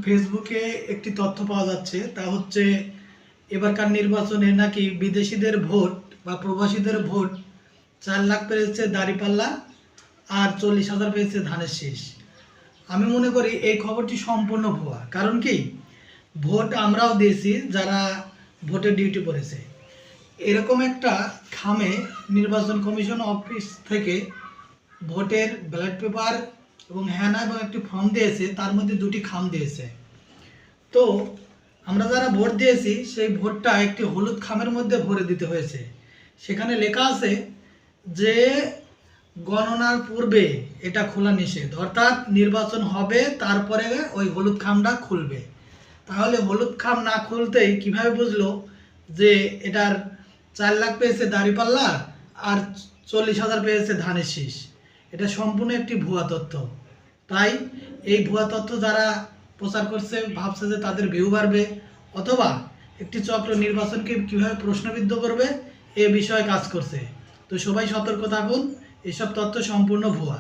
ফেসবুকে একটি তথ্য পাওয়া যাচ্ছে, তা হচ্ছে এবারকার নির্বাচনে নাকি বিদেশিদের ভোট বা প্রবাসীদের ভোট 4 লাখ পেয়েছে দাঁড়িপাল্লা আর 40,000 পেয়েছে ধানের শীষ। আমি মনে করি এই খবরটি সম্পূর্ণ ভুয়া। কারণ কি, ভোট আমরাও দিয়েছি যারা ভোটের ডিউটি করেছে। এরকম একটা খামে নির্বাচন কমিশন অফিস থেকে ভোটের ব্যালট পেপার এবং হ্যানা এবং একটি ফর্ম দিয়েছে, তার মধ্যে 2টি খাম দিয়েছে। তো আমরা যারা ভোট দিয়েছি সেই ভোটটা একটি হলুদ খামের মধ্যে ভরে দিতে হয়েছে। সেখানে লেখা আছে যে গণনার পূর্বে এটা খোলা নিষেধ, অর্থাৎ নির্বাচন হবে তারপরে ওই হলুদ খামটা খুলবে। তাহলে হলুদ খাম না খুলতেই কিভাবে বুঝলো যে এটার 4 লাখ পেয়েছে দাঁড়িপাল্লা আর 40,000 পেয়েছে ধানের শীষ? এটা সম্পূর্ণ একটি ভুয়া তথ্য। তাই এই ভুয়া তথ্য যারা প্রচার করছে ভাবছে যে তাদের ভিউ বাড়বে, অথবা একটি চক্র নির্বাচনকে কীভাবে প্রশ্নবিদ্ধ করবে এ বিষয়ে কাজ করছে। তো সবাই সতর্ক থাকুন, এসব তথ্য সম্পূর্ণ ভুয়া।